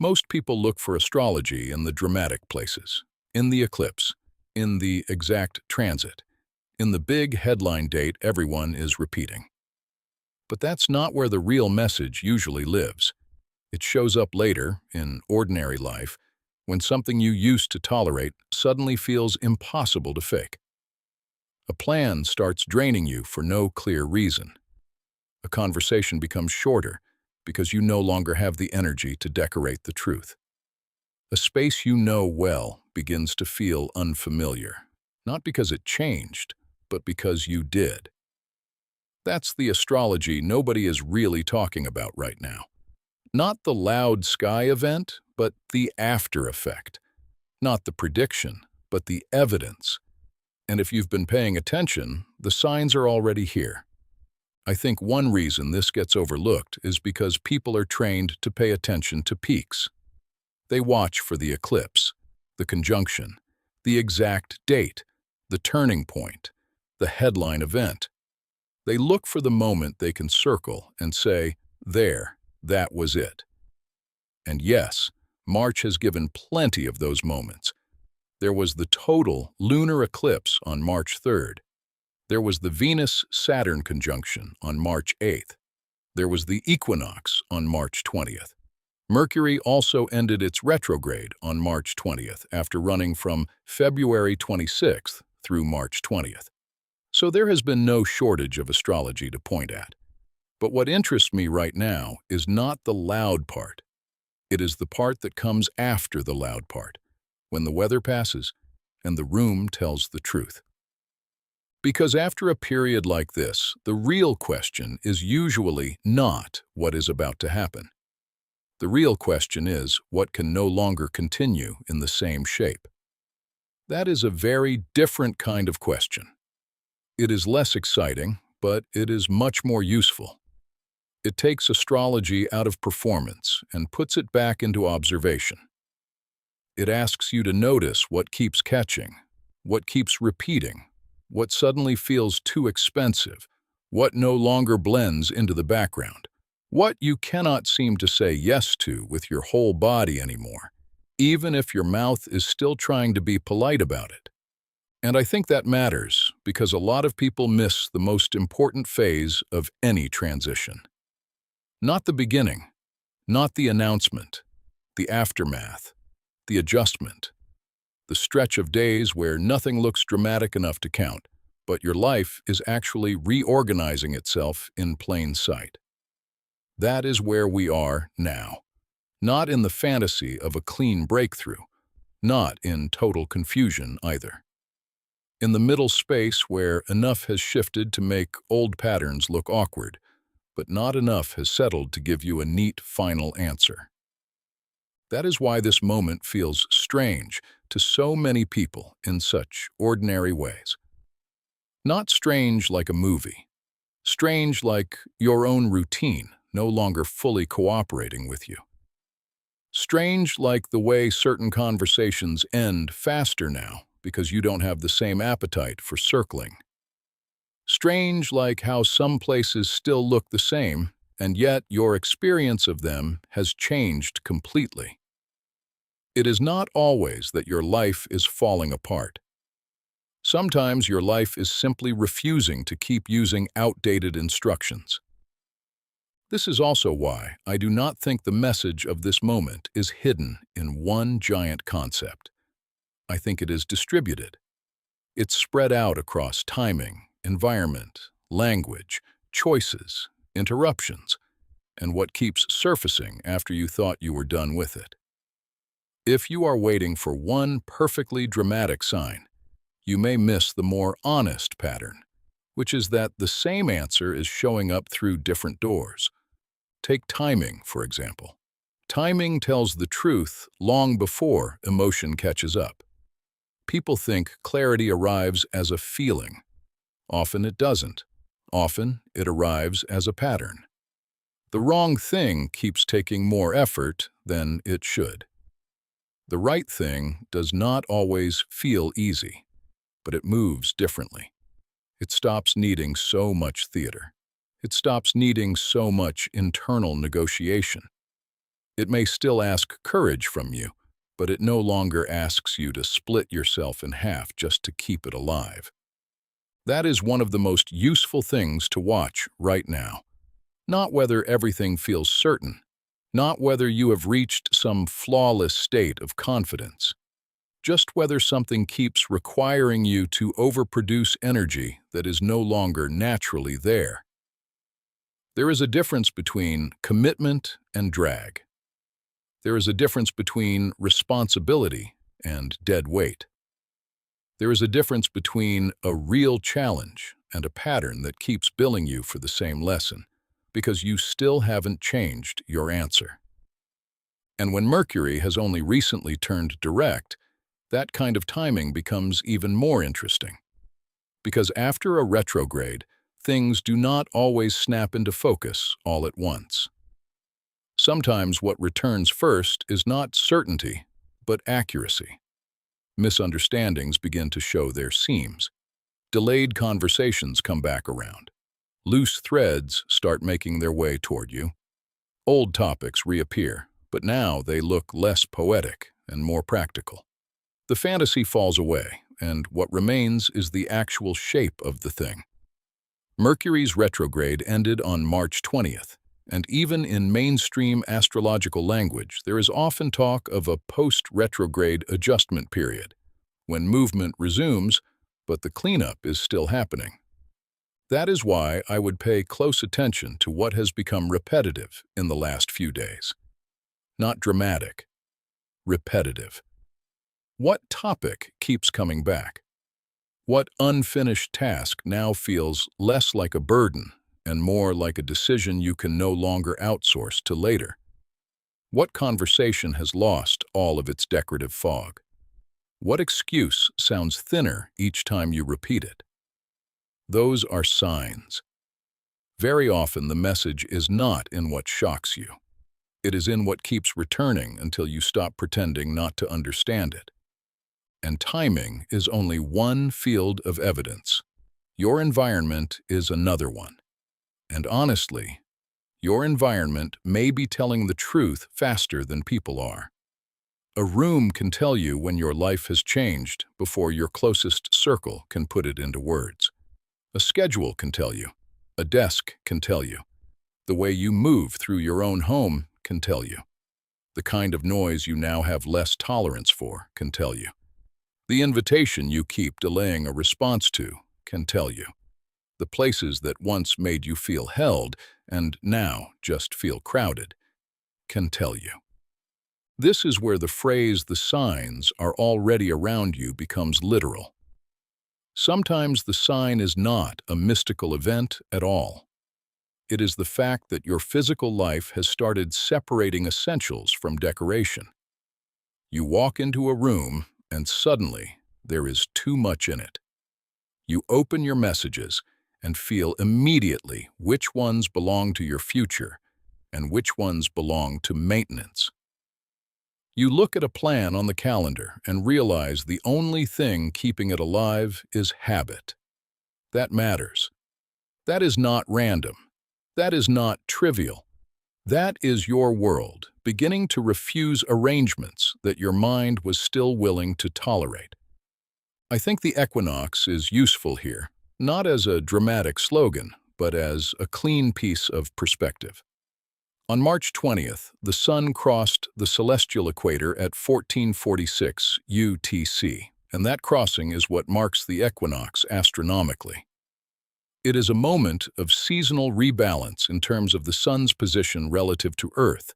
Most people look for astrology in the dramatic places, in the eclipse, in the exact transit, in the big headline date everyone is repeating. But that's not where the real message usually lives. It shows up later, in ordinary life, when something you used to tolerate suddenly feels impossible to fake. A plan starts draining you for no clear reason. A conversation becomes shorter because you no longer have the energy to decorate the truth. A space you know well begins to feel unfamiliar, not because it changed, but because you did. That's the astrology nobody is really talking about right now. Not the loud sky event, but the after effect. Not the prediction, but the evidence. And if you've been paying attention, the signs are already here. I think one reason this gets overlooked is because people are trained to pay attention to peaks. They watch for the eclipse, the conjunction, the exact date, the turning point, the headline event. They look for the moment they can circle and say, there, that was it. And yes, March has given plenty of those moments. There was the total lunar eclipse on March 3rd. There was the Venus-Saturn conjunction on March 8th. There was the Equinox on March 20th. Mercury also ended its retrograde on March 20th after running from February 26th through March 20th. So there has been no shortage of astrology to point at. But what interests me right now is not the loud part. It is the part that comes after the loud part, when the weather passes and the room tells the truth. Because after a period like this, the real question is usually not what is about to happen. The real question is what can no longer continue in the same shape. That is a very different kind of question. It is less exciting, but it is much more useful. It takes astrology out of performance and puts it back into observation. It asks you to notice what keeps catching, what keeps repeating, what suddenly feels too expensive, what no longer blends into the background, what you cannot seem to say yes to with your whole body anymore, even if your mouth is still trying to be polite about it. And I think that matters because a lot of people miss the most important phase of any transition. Not the beginning, not the announcement, the aftermath, the adjustment, the stretch of days where nothing looks dramatic enough to count, but your life is actually reorganizing itself in plain sight. That is where we are now, not in the fantasy of a clean breakthrough, not in total confusion either. In the middle space where enough has shifted to make old patterns look awkward, but not enough has settled to give you a neat final answer. That is why this moment feels strange to so many people in such ordinary ways. Not strange like a movie. Strange like your own routine no longer fully cooperating with you. Strange like the way certain conversations end faster now because you don't have the same appetite for circling. Strange like how some places still look the same, and yet your experience of them has changed completely. It is not always that your life is falling apart. Sometimes your life is simply refusing to keep using outdated instructions. This is also why I do not think the message of this moment is hidden in one giant concept. I think it is distributed. It's spread out across timing, environment, language, choices, interruptions, and what keeps surfacing after you thought you were done with it. If you are waiting for one perfectly dramatic sign, you may miss the more honest pattern, which is that the same answer is showing up through different doors. Take timing, for example. Timing tells the truth long before emotion catches up. People think clarity arrives as a feeling. Often it doesn't. Often it arrives as a pattern. The wrong thing keeps taking more effort than it should. The right thing does not always feel easy, but it moves differently. It stops needing so much theater. It stops needing so much internal negotiation. It may still ask courage from you, but it no longer asks you to split yourself in half just to keep it alive. That is one of the most useful things to watch right now. Not whether everything feels certain, not whether you have reached some flawless state of confidence, just whether something keeps requiring you to overproduce energy that is no longer naturally there. There is a difference between commitment and drag. There is a difference between responsibility and dead weight. There is a difference between a real challenge and a pattern that keeps billing you for the same lesson, because you still haven't changed your answer. And when Mercury has only recently turned direct, that kind of timing becomes even more interesting. Because after a retrograde, things do not always snap into focus all at once. Sometimes what returns first is not certainty, but accuracy. Misunderstandings begin to show their seams. Delayed conversations come back around. Loose threads start making their way toward you. Old topics reappear, but now they look less poetic and more practical. The fantasy falls away, and what remains is the actual shape of the thing. Mercury's retrograde ended on March 20th, and even in mainstream astrological language, there is often talk of a post-retrograde adjustment period, when movement resumes, but the cleanup is still happening. That is why I would pay close attention to what has become repetitive in the last few days. Not dramatic, repetitive. What topic keeps coming back? What unfinished task now feels less like a burden and more like a decision you can no longer outsource to later? What conversation has lost all of its decorative fog? What excuse sounds thinner each time you repeat it? Those are signs. Very often the message is not in what shocks you. It is in what keeps returning until you stop pretending not to understand it. And timing is only one field of evidence. Your environment is another one. And honestly, your environment may be telling the truth faster than people are. A room can tell you when your life has changed before your closest circle can put it into words. A schedule can tell you. A desk can tell you. The way you move through your own home can tell you. The kind of noise you now have less tolerance for can tell you. The invitation you keep delaying a response to can tell you. The places that once made you feel held and now just feel crowded can tell you. This is where the phrase "the signs are already around you" becomes literal. Sometimes the sign is not a mystical event at all. It is the fact that your physical life has started separating essentials from decoration. You walk into a room and suddenly there is too much in it. You open your messages and feel immediately which ones belong to your future and which ones belong to maintenance. You look at a plan on the calendar and realize the only thing keeping it alive is habit. That matters. That is not random. That is not trivial. That is your world beginning to refuse arrangements that your mind was still willing to tolerate. I think the equinox is useful here, not as a dramatic slogan, but as a clean piece of perspective. On March 20th, the Sun crossed the celestial equator at 1446 UTC, and that crossing is what marks the equinox astronomically. It is a moment of seasonal rebalance in terms of the Sun's position relative to Earth,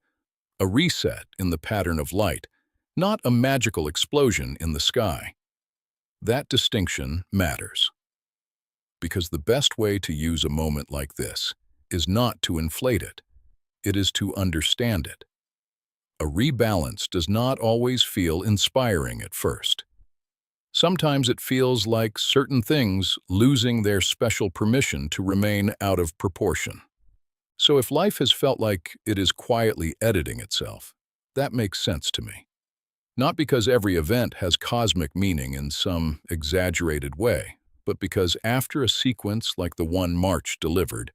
a reset in the pattern of light, not a magical explosion in the sky. That distinction matters. Because the best way to use a moment like this is not to inflate it. It is to understand it. A rebalance does not always feel inspiring at first. Sometimes it feels like certain things losing their special permission to remain out of proportion. So if life has felt like it is quietly editing itself, that makes sense to me. Not because every event has cosmic meaning in some exaggerated way, but because after a sequence like the one March delivered,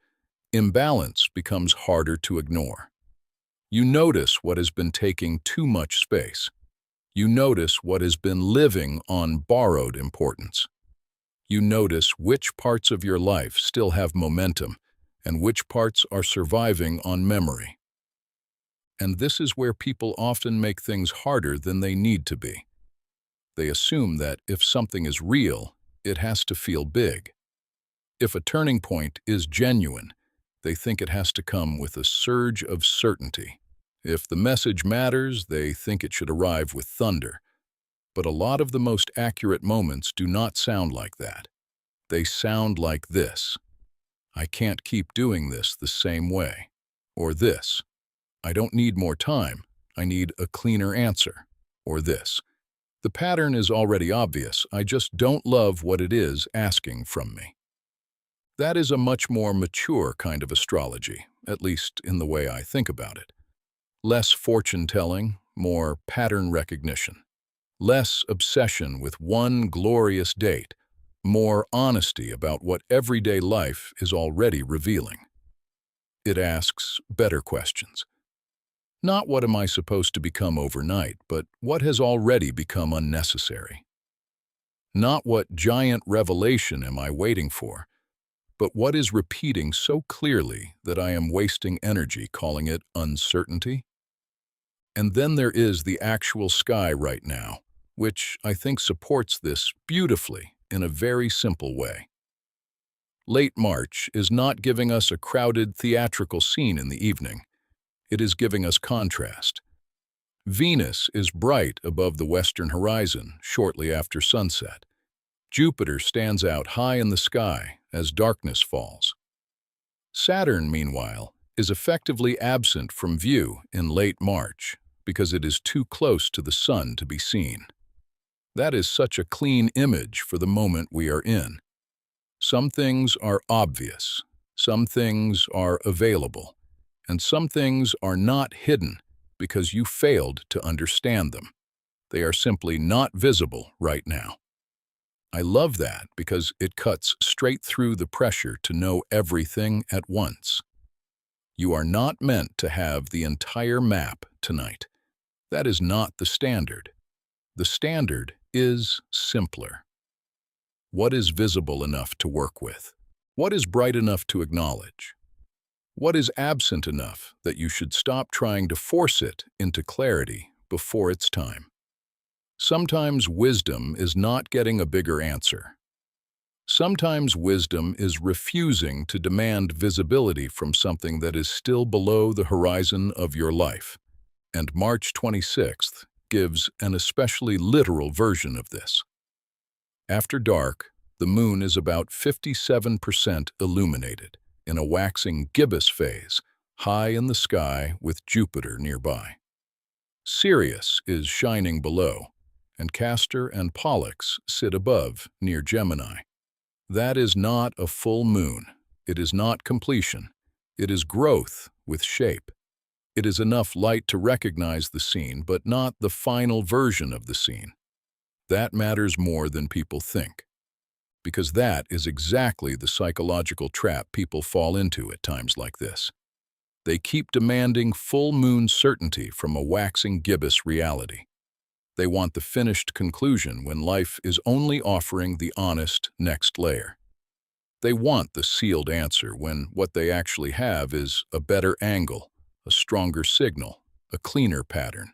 imbalance becomes harder to ignore. You notice what has been taking too much space. You notice what has been living on borrowed importance. You notice which parts of your life still have momentum and which parts are surviving on memory. And this is where people often make things harder than they need to be. They assume that if something is real, it has to feel big. If a turning point is genuine, they think it has to come with a surge of certainty. If the message matters, they think it should arrive with thunder. But a lot of the most accurate moments do not sound like that. They sound like this. I can't keep doing this the same way. Or this. I don't need more time. I need a cleaner answer. Or this. The pattern is already obvious. I just don't love what it is asking from me. That is a much more mature kind of astrology, at least in the way I think about it. Less fortune-telling, more pattern recognition. Less obsession with one glorious date, more honesty about what everyday life is already revealing. It asks better questions. Not what am I supposed to become overnight, but what has already become unnecessary. Not what giant revelation am I waiting for, but what is repeating so clearly that I am wasting energy calling it uncertainty? And then there is the actual sky right now, which I think supports this beautifully in a very simple way. Late March is not giving us a crowded theatrical scene in the evening. It is giving us contrast. Venus is bright above the western horizon shortly after sunset. Jupiter stands out high in the sky as darkness falls. Saturn, meanwhile, is effectively absent from view in late March because it is too close to the sun to be seen. That is such a clean image for the moment we are in. Some things are obvious, some things are available, and some things are not hidden because you failed to understand them. They are simply not visible right now. I love that because it cuts straight through the pressure to know everything at once. You are not meant to have the entire map tonight. That is not the standard. The standard is simpler. What is visible enough to work with? What is bright enough to acknowledge? What is absent enough that you should stop trying to force it into clarity before it's time? Sometimes wisdom is not getting a bigger answer. Sometimes wisdom is refusing to demand visibility from something that is still below the horizon of your life. And March 26th gives an especially literal version of this. After dark, the moon is about 57% illuminated in a waxing gibbous phase, high in the sky with Jupiter nearby. Sirius is shining below, and Castor and Pollux sit above near Gemini. That is not a full moon. It is not completion. It is growth with shape. It is enough light to recognize the scene, but not the final version of the scene. That matters more than people think, because that is exactly the psychological trap people fall into at times like this. They keep demanding full moon certainty from a waxing gibbous reality. They want the finished conclusion when life is only offering the honest next layer. They want the sealed answer when what they actually have is a better angle, a stronger signal, a cleaner pattern.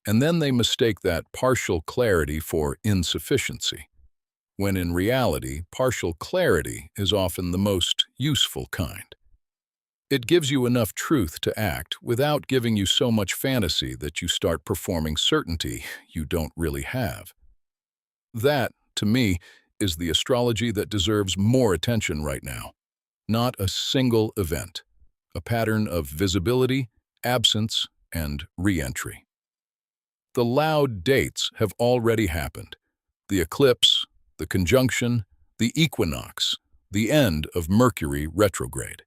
And then they mistake that partial clarity for insufficiency, when in reality, partial clarity is often the most useful kind. It gives you enough truth to act without giving you so much fantasy that you start performing certainty you don't really have. That, to me, is the astrology that deserves more attention right now. Not a single event, a pattern of visibility, absence, and re-entry. The loud dates have already happened. The eclipse, the conjunction, the equinox, the end of Mercury retrograde.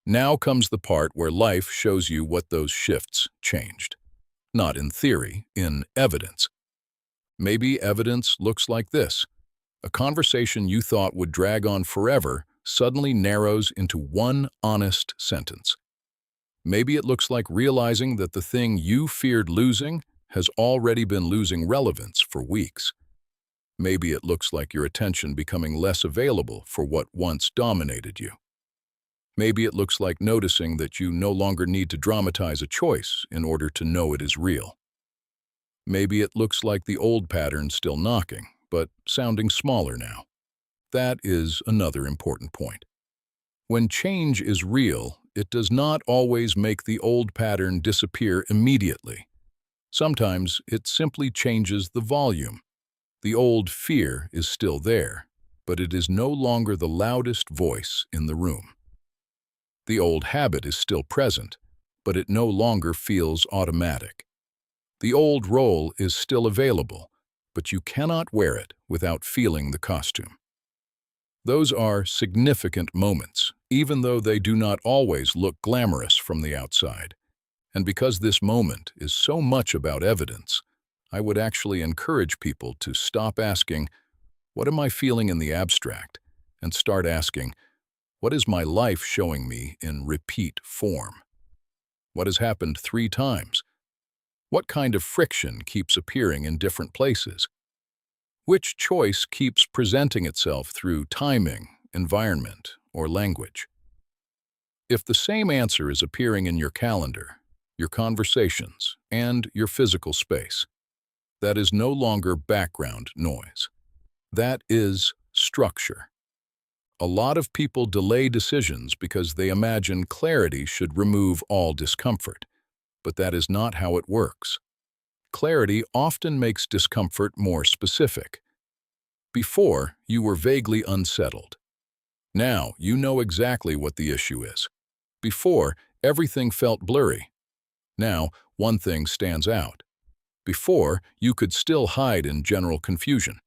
Now comes the part where life shows you what those shifts changed. Not in theory, in evidence. Maybe evidence looks like this. A conversation you thought would drag on forever suddenly narrows into one honest sentence. Maybe it looks like realizing that the thing you feared losing has already been losing relevance for weeks. Maybe it looks like your attention becoming less available for what once dominated you. Maybe it looks like noticing that you no longer need to dramatize a choice in order to know it is real. Maybe it looks like the old pattern still knocking, but sounding smaller now. That is another important point. When change is real, it does not always make the old pattern disappear immediately. Sometimes it simply changes the volume. The old fear is still there, but it is no longer the loudest voice in the room. The old habit is still present, but it no longer feels automatic. The old role is still available, but you cannot wear it without feeling the costume. Those are significant moments, even though they do not always look glamorous from the outside. And because this moment is so much about evidence, I would actually encourage people to stop asking, "What am I feeling in the abstract?" and start asking, "What is my life showing me in repeat form? What has happened 3 times? What kind of friction keeps appearing in different places? Which choice keeps presenting itself through timing, environment, or language?" If the same answer is appearing in your calendar, your conversations, and your physical space, that is no longer background noise. That is structure. A lot of people delay decisions because they imagine clarity should remove all discomfort, but that is not how it works. Clarity often makes discomfort more specific. Before, you were vaguely unsettled. Now, you know exactly what the issue is. Before, everything felt blurry. Now, one thing stands out. Before, you could still hide in general confusion.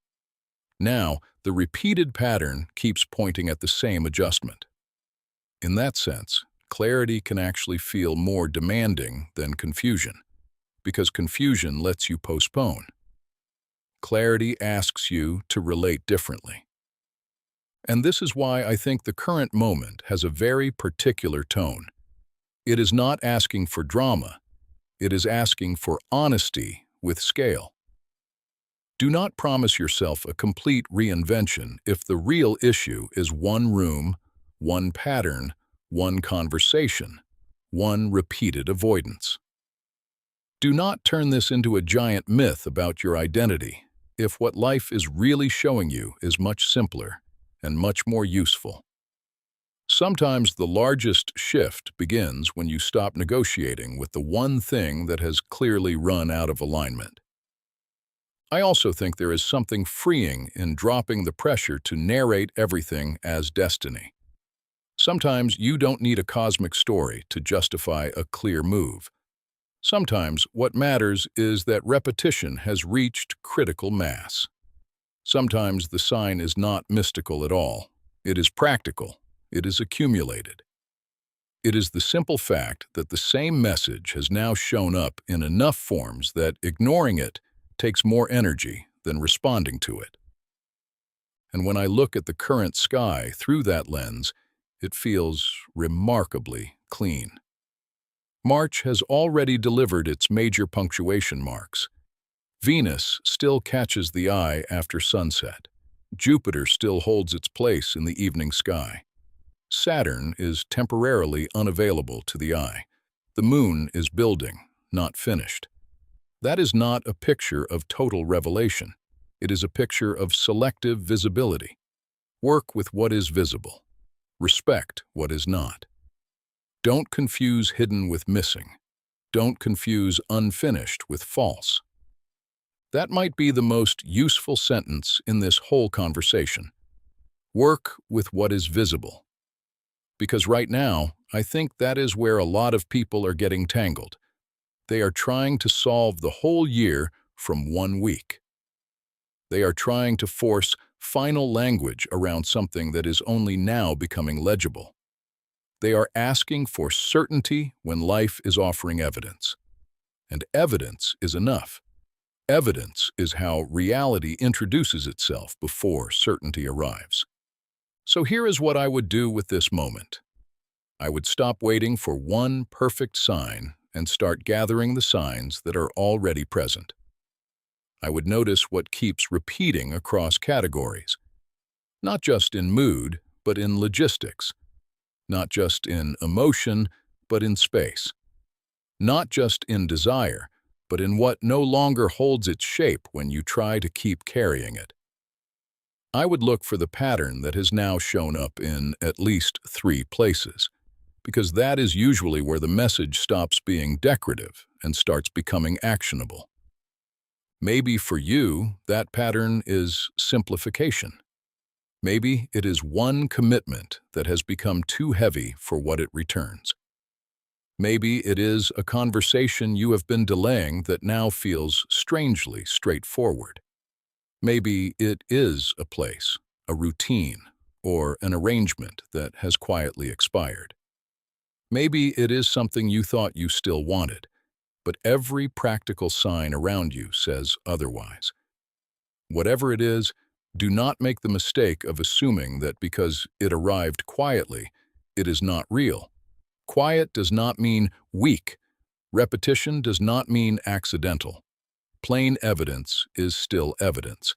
Now, the repeated pattern keeps pointing at the same adjustment. In that sense, clarity can actually feel more demanding than confusion, because confusion lets you postpone. Clarity asks you to relate differently. And this is why I think the current moment has a very particular tone. It is not asking for drama. It is asking for honesty with scale. Do not promise yourself a complete reinvention if the real issue is one room, one pattern, one conversation, one repeated avoidance. Do not turn this into a giant myth about your identity if what life is really showing you is much simpler and much more useful. Sometimes the largest shift begins when you stop negotiating with the one thing that has clearly run out of alignment. I also think there is something freeing in dropping the pressure to narrate everything as destiny. Sometimes you don't need a cosmic story to justify a clear move. Sometimes what matters is that repetition has reached critical mass. Sometimes the sign is not mystical at all. It is practical. It is accumulated. It is the simple fact that the same message has now shown up in enough forms that ignoring it takes more energy than responding to it. And when I look at the current sky through that lens, it feels remarkably clean. March has already delivered its major punctuation marks. Venus still catches the eye after sunset. Jupiter still holds its place in the evening sky. Saturn is temporarily unavailable to the eye. The moon is building, not finished. That is not a picture of total revelation. It is a picture of selective visibility. Work with what is visible. Respect what is not. Don't confuse hidden with missing. Don't confuse unfinished with false. That might be the most useful sentence in this whole conversation. Work with what is visible. Because right now, I think that is where a lot of people are getting tangled. They are trying to solve the whole year from 1 week. They are trying to force final language around something that is only now becoming legible. They are asking for certainty when life is offering evidence. And evidence is enough. Evidence is how reality introduces itself before certainty arrives. So here is what I would do with this moment. I would stop waiting for one perfect sign and start gathering the signs that are already present. I would notice what keeps repeating across categories, not just in mood, but in logistics, not just in emotion, but in space, not just in desire, but in what no longer holds its shape when you try to keep carrying it. I would look for the pattern that has now shown up in at least 3 places, because that is usually where the message stops being decorative and starts becoming actionable. Maybe for you, that pattern is simplification. Maybe it is one commitment that has become too heavy for what it returns. Maybe it is a conversation you have been delaying that now feels strangely straightforward. Maybe it is a place, a routine, or an arrangement that has quietly expired. Maybe it is something you thought you still wanted, but every practical sign around you says otherwise. Whatever it is, do not make the mistake of assuming that because it arrived quietly, it is not real. Quiet does not mean weak. Repetition does not mean accidental. Plain evidence is still evidence.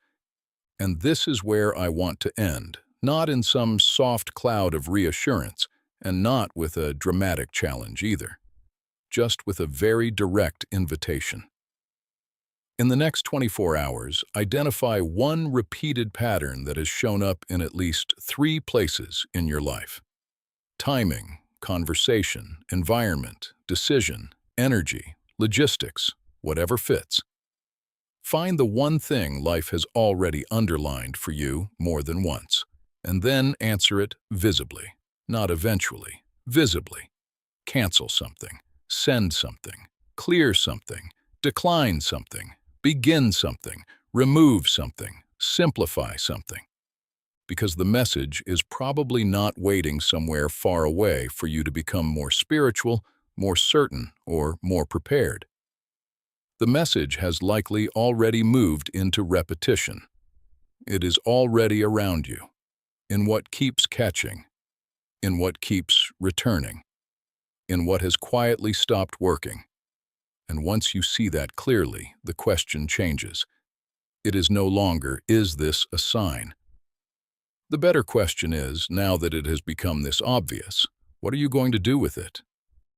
And this is where I want to end, not in some soft cloud of reassurance, and not with a dramatic challenge either, just with a very direct invitation. In the next 24 hours, identify one repeated pattern that has shown up in at least 3 places in your life. Timing, conversation, environment, decision, energy, logistics, whatever fits. Find the one thing life has already underlined for you more than once, and then answer it visibly, not eventually, visibly. Cancel something, send something, clear something, decline something, begin something, remove something, simplify something. Because the message is probably not waiting somewhere far away for you to become more spiritual, more certain, or more prepared. The message has likely already moved into repetition. It is already around you, in what keeps catching, in what keeps returning, in what has quietly stopped working. And once you see that clearly, the question changes. It is no longer, is this a sign? The better question is, now that it has become this obvious, what are you going to do with it?